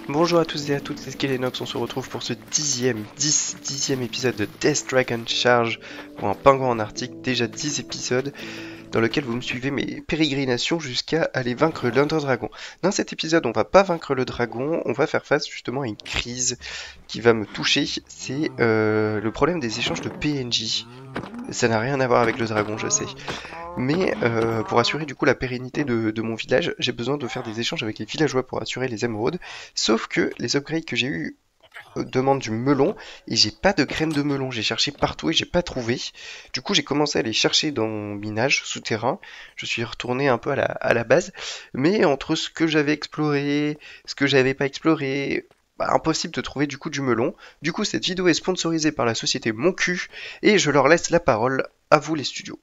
Bonjour à tous et à toutes, c'est Skelenox, on se retrouve pour ce dixième épisode de Death Dragon Charge pour un pingouin en Arctique, déjà 10 épisodes dans lequel vous me suivez mes pérégrinations jusqu'à aller vaincre l'Under Dragon. Dans cet épisode, on va pas vaincre le dragon, on va faire face justement à une crise qui va me toucher, c'est le problème des échanges de PNJ. Ça n'a rien à voir avec le dragon, je sais. Mais pour assurer du coup la pérennité de mon village, j'ai besoin de faire des échanges avec les villageois pour assurer les émeraudes. Sauf que les upgrades que j'ai eu demandent du melon et j'ai pas de graines de melon. J'ai cherché partout et j'ai pas trouvé. Du coup, j'ai commencé à les chercher dans mon minage souterrain. Je suis retourné un peu à la base, mais entre ce que j'avais exploré, ce que j'avais pas exploré, bah, impossible de trouver du coup du melon. Du coup, cette vidéo est sponsorisée par la société Mon Cul et je leur laisse la parole. À vous les studios.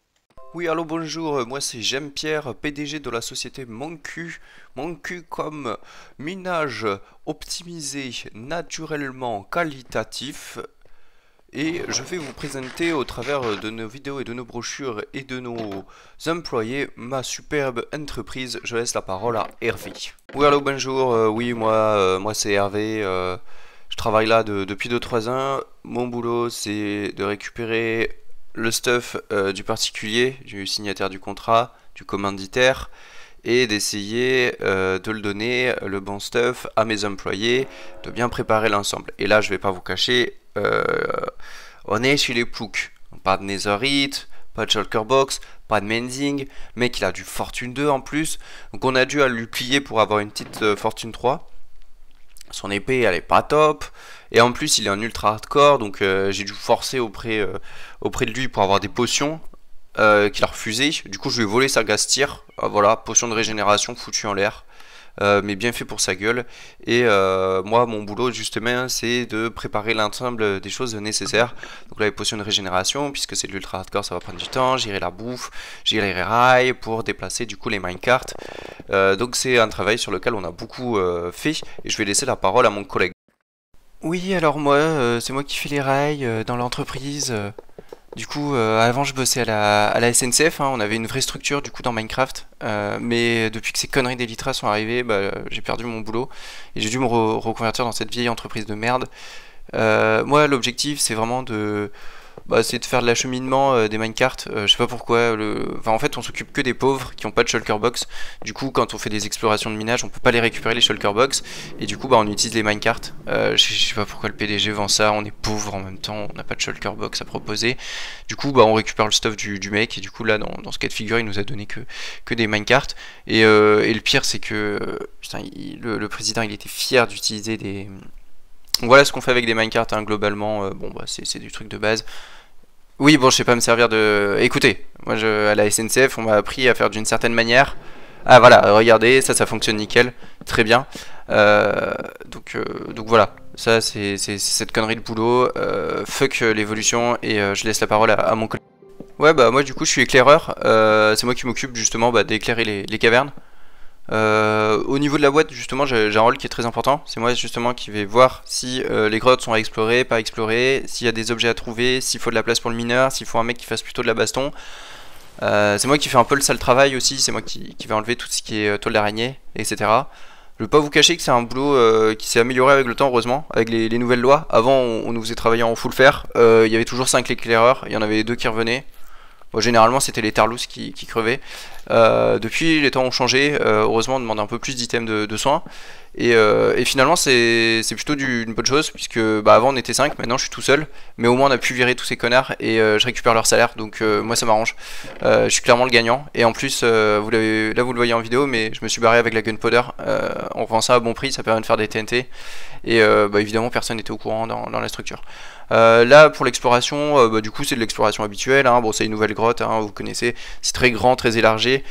Oui, allô, bonjour, moi c'est J'aime-Pierre, PDG de la société Moncu. Moncu comme minage optimisé, naturellement qualitatif. Et je vais vous présenter au travers de nos vidéos et de nos brochures et de nos employés ma superbe entreprise. Je laisse la parole à Hervé. Oui, allô, bonjour, oui, moi c'est Hervé. Je travaille là depuis 2-3 ans. Mon boulot c'est de récupérer le stuff du particulier, du signataire du contrat, du commanditaire, et d'essayer de le donner le bon stuff à mes employés, de bien préparer l'ensemble. Et là, je vais pas vous cacher, on est chez les ploucs. Pas de Netherite, pas de Shulker Box, pas de Mending, mec il a du Fortune 2 en plus, donc on a dû à lui plier pour avoir une petite Fortune 3. Son épée elle est pas top, et en plus il est en ultra hardcore, donc j'ai dû forcer auprès de lui pour avoir des potions qu'il a refusé. Du coup je lui ai volé sa Gastir, voilà, potion de régénération foutue en l'air, mais bien fait pour sa gueule. Et moi mon boulot justement c'est de préparer l'ensemble des choses nécessaires. Donc là les potions de régénération, puisque c'est de l'ultra hardcore ça va prendre du temps, j'irai la bouffe, j'irai les rails pour déplacer du coup les minecarts. Donc c'est un travail sur lequel on a beaucoup fait, et je vais laisser la parole à mon collègue. Oui, alors moi, c'est moi qui fais les rails dans l'entreprise. Du coup, avant je bossais à la SNCF, hein, on avait une vraie structure du coup dans Minecraft. Mais depuis que ces conneries d'Elytra sont arrivées, bah, j'ai perdu mon boulot et j'ai dû me reconvertir dans cette vieille entreprise de merde. Moi, l'objectif, c'est vraiment c'est de faire de l'acheminement des minecarts. Je sais pas pourquoi. Enfin, en fait, on s'occupe que des pauvres qui ont pas de shulker box. Du coup, quand on fait des explorations de minage, on peut pas les récupérer les shulker box. Et du coup, bah, on utilise les minecarts. Je sais pas pourquoi le PDG vend ça. On est pauvre en même temps, on n'a pas de shulker box à proposer. Du coup, bah, on récupère le stuff du mec. Et du coup, là, dans ce cas de figure, il nous a donné que des minecarts. Et le pire, c'est que putain, le président, il était fier d'utiliser des. Donc voilà ce qu'on fait avec des minecarts, hein, globalement. Bon, bah, c'est du truc de base. Oui, bon, je sais pas me servir de. Écoutez, moi à la SNCF, on m'a appris à faire d'une certaine manière. Ah voilà, regardez, ça fonctionne nickel, très bien. Euh, donc voilà, ça c'est cette connerie de boulot. Fuck l'évolution, et je laisse la parole à mon collègue. Ouais, bah moi du coup je suis éclaireur. C'est moi qui m'occupe justement d'éclairer les cavernes. Au niveau de la boîte, justement, j'ai un rôle qui est très important. C'est moi justement qui vais voir si les grottes sont à explorer, pas à explorer, s'il y a des objets à trouver, s'il faut de la place pour le mineur, s'il faut un mec qui fasse plutôt de la baston. C'est moi qui fais un peu le sale travail aussi, c'est moi qui vais enlever tout ce qui est toile d'araignée, etc. Je vais pas vous cacher que c'est un boulot qui s'est amélioré avec le temps, heureusement, avec les nouvelles lois. Avant, on nous faisait travailler en full fer. Il y avait toujours 5 éclaireurs, il y en avait 2 qui revenaient. Bon, généralement, c'était les tarlous qui crevaient. Depuis, les temps ont changé. Heureusement, on demande un peu plus d'items de soins. Et finalement, c'est plutôt une bonne chose, puisque bah, avant on était 5, maintenant je suis tout seul. Mais au moins, on a pu virer tous ces connards et je récupère leur salaire. Donc, moi, ça m'arrange. Je suis clairement le gagnant. Et en plus, là, vous le voyez en vidéo, mais je me suis barré avec la gunpowder. On vend ça à bon prix, ça permet de faire des TNT. Et bah, évidemment, personne n'était au courant dans la structure. Là pour l'exploration, bah, du coup c'est de l'exploration habituelle, hein. Bon, c'est une nouvelle grotte, hein, vous connaissez, c'est très grand, très élargi.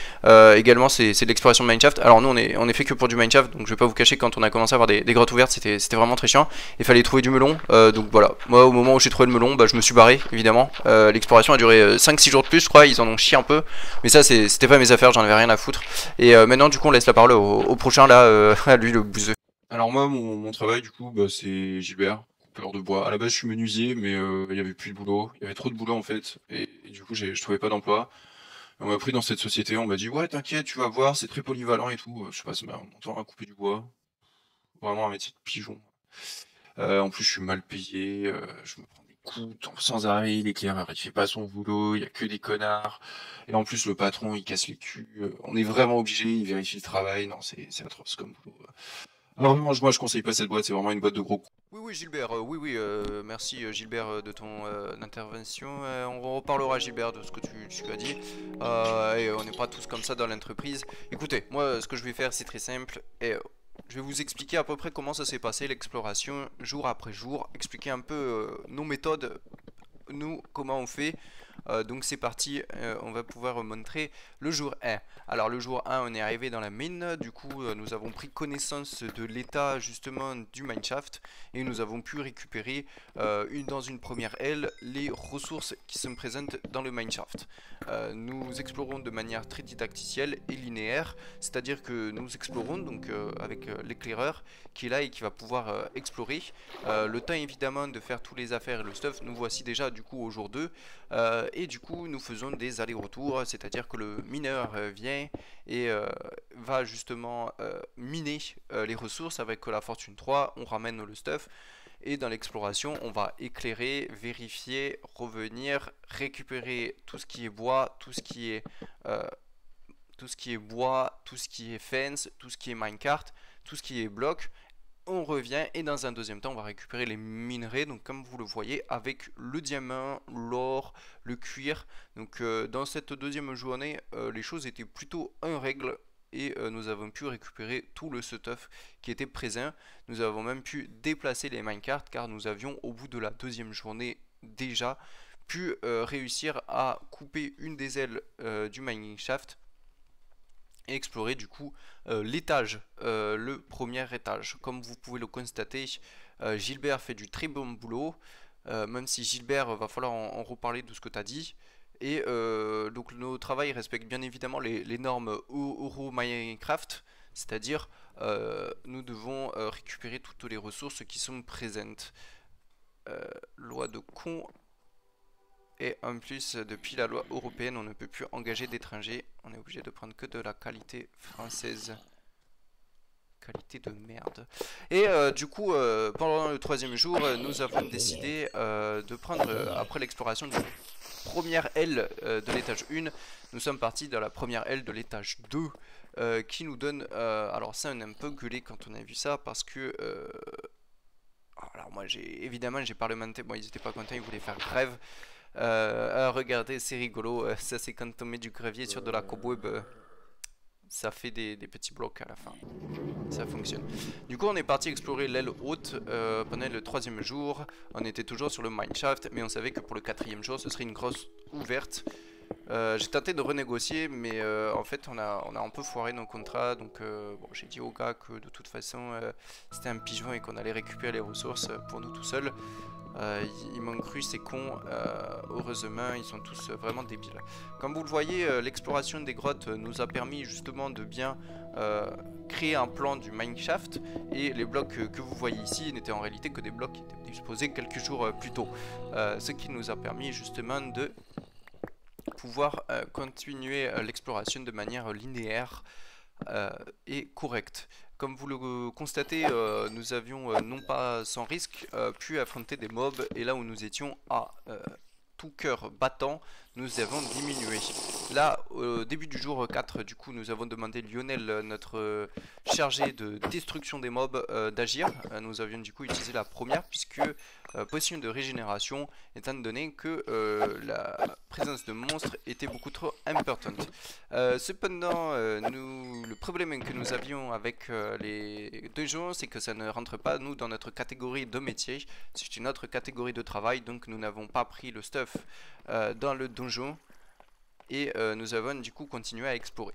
Également c'est de l'exploration de mineshaft. Alors nous on est fait que pour du mineshaft, donc je vais pas vous cacher, quand on a commencé à avoir des grottes ouvertes c'était vraiment très chiant. Il fallait trouver du melon, donc voilà, moi au moment où j'ai trouvé le melon, bah, je me suis barré évidemment. L'exploration a duré 5-6 jours de plus je crois, ils en ont chié un peu, mais ça c'était pas mes affaires, j'en avais rien à foutre. Et maintenant du coup on laisse la parole au prochain là, à lui le bouseux. Alors moi, mon travail, du coup, bah, c'est Gilbert, coupeur de bois. À la base, je suis menuisier, mais il y avait plus de boulot. Il y avait trop de boulot, en fait. Et du coup, je trouvais pas d'emploi. On m'a pris dans cette société, on m'a dit, ouais, t'inquiète, tu vas voir, c'est très polyvalent et tout. Je sais pas, ça m'a longtemps à couper du bois. vraiment un métier de pigeon. En plus, je suis mal payé, je me prends des coups sans arrêt, l'éclaireur il fait pas son boulot, il y a que des connards. Et en plus, le patron il casse les culs. On est vraiment obligé, il vérifie le travail. Non, c'est atroce comme boulot. Alors, moi, je conseille pas cette boîte, c'est vraiment une boîte de gros cons. Oui, oui, Gilbert, oui, merci Gilbert de ton intervention. On reparlera, Gilbert, de ce que tu as dit. Et on n'est pas tous comme ça dans l'entreprise. Écoutez, moi, ce que je vais faire, c'est très simple. Et je vais vous expliquer à peu près comment ça s'est passé, l'exploration, jour après jour. Expliquer un peu nos méthodes, nous, comment on fait. Donc c'est parti, on va pouvoir montrer le jour 1. Alors le jour 1, on est arrivé dans la mine, du coup nous avons pris connaissance de l'état justement du mineshaft et nous avons pu récupérer dans une première aile les ressources qui sont présentes dans le mineshaft. Nous explorons de manière très didacticielle et linéaire, c'est-à-dire que nous explorons donc avec l'éclaireur qui est là et qui va pouvoir explorer. Le temps évidemment de faire tous les affaires et le stuff, nous voici déjà du coup au jour 2. Et du coup nous faisons des allers-retours, c'est-à-dire que le mineur vient et va justement miner les ressources avec la fortune 3, on ramène le stuff et dans l'exploration on va éclairer, vérifier, revenir, récupérer tout ce qui est bois, tout ce qui est bois, tout ce qui est fence, tout ce qui est minecart, tout ce qui est bloc. On revient et dans un deuxième temps on va récupérer les minerais, donc comme vous le voyez avec le diamant, l'or, le cuir. Donc dans cette deuxième journée les choses étaient plutôt en règle et nous avons pu récupérer tout le stuff qui était présent. Nous avons même pu déplacer les minecarts car nous avions au bout de la deuxième journée déjà pu réussir à couper une des ailes du mining shaft et explorer du coup l'étage, le premier étage. Comme vous pouvez le constater, Gilbert fait du très bon boulot, même si Gilbert va falloir en reparler de ce que tu as dit. Et donc nos travail respecte bien évidemment les normes Euro Minecraft, c'est-à-dire nous devons récupérer toutes les ressources qui sont présentes. Loi de con. Et en plus, depuis la loi européenne, on ne peut plus engager d'étrangers. On est obligé de prendre que de la qualité française. Qualité de merde. Et du coup, pendant le troisième jour, nous avons décidé de prendre, après l'exploration de la première aile de l'étage 1, nous sommes partis dans la première aile de l'étage 2, qui nous donne... alors ça, on a un peu gueulé quand on a vu ça, parce que... alors moi, évidemment, j'ai parlementé. Bon, ils étaient pas contents, ils voulaient faire grève. Regardez, c'est rigolo. Ça, c'est quand on met du gravier sur de la cobweb. Ça fait des petits blocs à la fin. Ça fonctionne. Du coup, on est parti explorer l'aile haute pendant le troisième jour. On était toujours sur le mineshaft, mais on savait que pour le quatrième jour, ce serait une grosse ouverte. J'ai tenté de renégocier, mais en fait, on a un peu foiré nos contrats. Donc, bon, j'ai dit au gars que de toute façon, c'était un pigeon et qu'on allait récupérer les ressources pour nous tout seuls. Ils m'ont cru, ces cons. Heureusement, ils sont tous vraiment débiles. Comme vous le voyez, l'exploration des grottes nous a permis justement de bien créer un plan du mineshaft. Et les blocs que vous voyez ici n'étaient en réalité que des blocs qui étaient disposés quelques jours plus tôt. Ce qui nous a permis justement de pouvoir continuer l'exploration de manière linéaire et correcte. Comme vous le constatez, nous avions non pas sans risque pu affronter des mobs, et là où nous étions à tout cœur battant, nous avons diminué. Là, au début du jour 4, du coup, nous avons demandé Lionel, notre chargé de destruction des mobs, d'agir. Nous avions du coup utilisé la première, puisque potion de régénération, étant donné que la présence de monstres était beaucoup trop importante. Cependant, le problème que nous avions avec les donjons, c'est que ça ne rentre pas, nous, dans notre catégorie de métier. C'est une autre catégorie de travail, donc nous n'avons pas pris le stuff dans le donjon. Et nous avons du coup continué à explorer.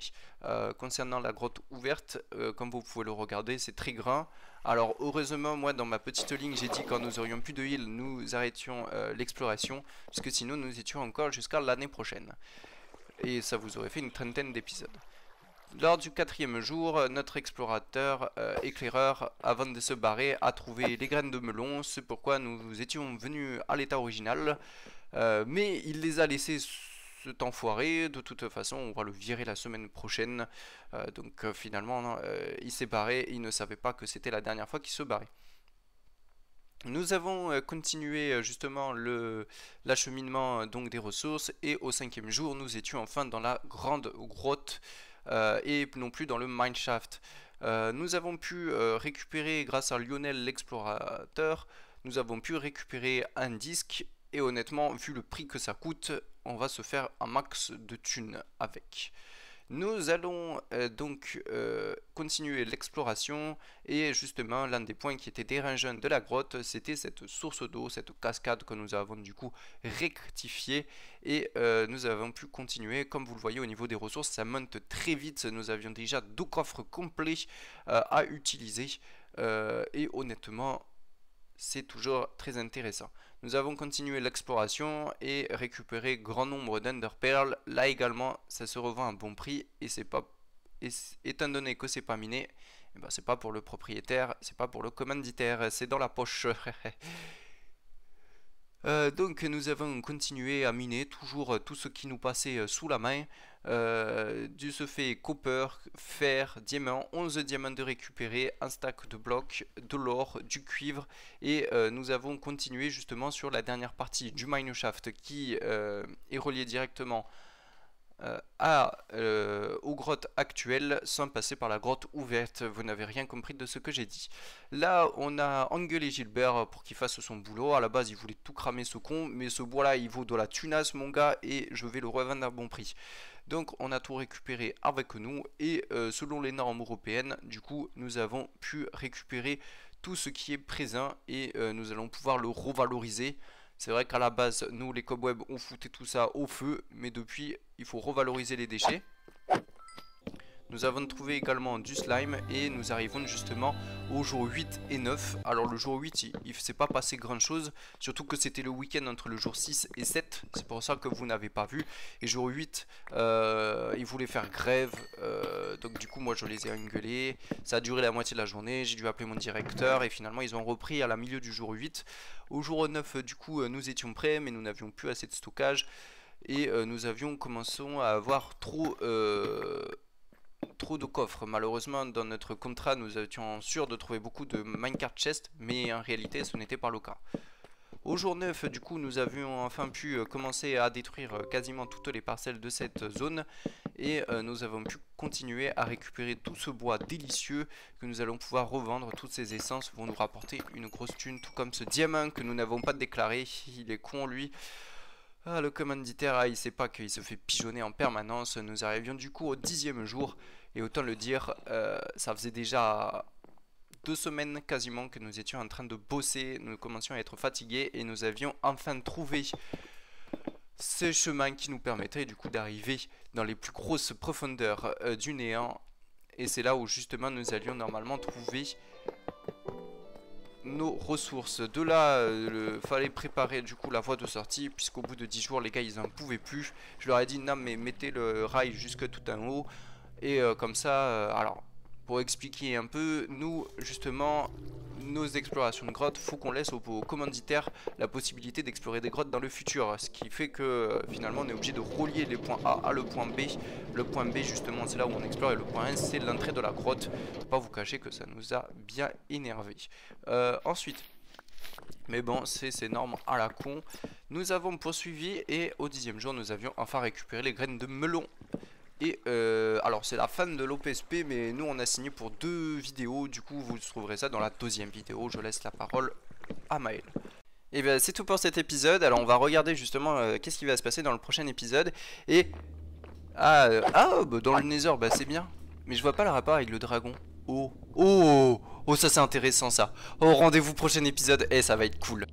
Concernant la grotte ouverte, comme vous pouvez le regarder, c'est très grand. Alors heureusement, moi dans ma petite ligne, j'ai dit quand nous aurions plus de heal, nous arrêtions l'exploration, puisque sinon nous étions encore jusqu'à l'année prochaine. Et ça vous aurait fait une trentaine d'épisodes. Lors du quatrième jour, notre explorateur éclaireur, avant de se barrer, a trouvé les graines de melon, c'est pourquoi nous étions venus à l'état original. Mais il les a laissées cet enfoiré, de toute façon on va le virer la semaine prochaine. Donc finalement il s'est barré, il ne savait pas que c'était la dernière fois qu'il se barrait. Nous avons continué justement l'acheminement donc des ressources, et au 5e jour nous étions enfin dans la grande grotte et non plus dans le mineshaft. Nous avons pu récupérer, grâce à Lionel l'explorateur, nous avons pu récupérer un disque, et honnêtement vu le prix que ça coûte, on va se faire un max de thunes avec. Nous allons donc continuer l'exploration, et justement l'un des points qui était dérangeant de la grotte, c'était cette source d'eau, cette cascade que nous avons du coup rectifiée, et nous avons pu continuer. Comme vous le voyez au niveau des ressources, ça monte très vite, nous avions déjà 2 coffres complets à utiliser, et honnêtement c'est toujours très intéressant. Nous avons continué l'exploration et récupéré grand nombre d'enderpearls. Là également, ça se revend à bon prix, et c'est pas, étant donné que c'est pas miné, et ben c'est pas pour le propriétaire, c'est pas pour le commanditaire, c'est dans la poche. Donc nous avons continué à miner toujours tout ce qui nous passait sous la main. Du ce fait copper, fer, diamant, 11 diamants de récupérer, un stack de blocs, de l'or, du cuivre, et nous avons continué justement sur la dernière partie du mineshaft qui est relié directement aux grottes actuelles sans passer par la grotte ouverte. Vous n'avez rien compris de ce que j'ai dit. Là on a engueulé Gilbert pour qu'il fasse son boulot. À la base il voulait tout cramer ce con, mais ce bois là il vaut de la tunasse mon gars, et je vais le revendre à bon prix. Donc on a tout récupéré avec nous, et selon les normes européennes du coup nous avons pu récupérer tout ce qui est présent, et nous allons pouvoir le revaloriser. C'est vrai qu'à la base, nous les cobwebs, on foutait tout ça au feu, mais depuis, il faut revaloriser les déchets. Nous avons trouvé également du slime, et nous arrivons justement au jour 8 et 9. Alors le jour 8, il ne s'est pas passé grand chose, surtout que c'était le week-end entre le jour 6 et 7. C'est pour ça que vous n'avez pas vu. Et jour 8, ils voulaient faire grève, donc du coup moi je les ai engueulés. Ça a duré la moitié de la journée, j'ai dû appeler mon directeur, et finalement ils ont repris à la milieu du jour 8. Au jour 9 du coup nous étions prêts, mais nous n'avions plus assez de stockage, et nous avions commencé à avoir trop de coffres. Malheureusement dans notre contrat nous étions sûrs de trouver beaucoup de minecart chest, mais en réalité ce n'était pas le cas. Au jour 9 du coup nous avions enfin pu commencer à détruire quasiment toutes les parcelles de cette zone, et nous avons pu continuer à récupérer tout ce bois délicieux que nous allons pouvoir revendre. Toutes ces essences vont nous rapporter une grosse thune, tout comme ce diamant que nous n'avons pas déclaré. Il est con lui. Ah, le commanditaire, il sait pas qu'il se fait pigeonner en permanence. Nous arrivions du coup au 10e jour, et autant le dire, ça faisait déjà 2 semaines quasiment que nous étions en train de bosser. Nous commencions à être fatigués, et nous avions enfin trouvé ce chemin qui nous permettrait du coup d'arriver dans les plus grosses profondeurs du néant, et c'est là où justement nous allions normalement trouver nos ressources. De là, fallait préparer du coup la voie de sortie, puisqu'au bout de 10 jours les gars ils en pouvaient plus. Je leur ai dit non mais mettez le rail jusque tout en haut, et comme ça, alors pour expliquer un peu, nous justement nos explorations de grottes, faut qu'on laisse aux commanditaires la possibilité d'explorer des grottes dans le futur, ce qui fait que finalement on est obligé de relier les points A à le point B. Le point B justement c'est là où on explore, et le point 1 c'est l'entrée de la grotte. Faut pas vous cacher que ça nous a bien énervé. Ensuite, mais bon, c'est ces normes à la con, nous avons poursuivi, et au 10e jour nous avions enfin récupéré les graines de melon. Et alors c'est la fin de l'OPSP, mais nous on a signé pour 2 vidéos, du coup vous trouverez ça dans la 2e vidéo. Je laisse la parole à Maël. Et bien c'est tout pour cet épisode. Alors on va regarder justement qu'est-ce qui va se passer dans le prochain épisode. Et bah, dans le Nether, bah c'est bien, mais je vois pas le rapport avec le dragon. Oh ça c'est intéressant ça. Oh, rendez-vous prochain épisode, et ça va être cool.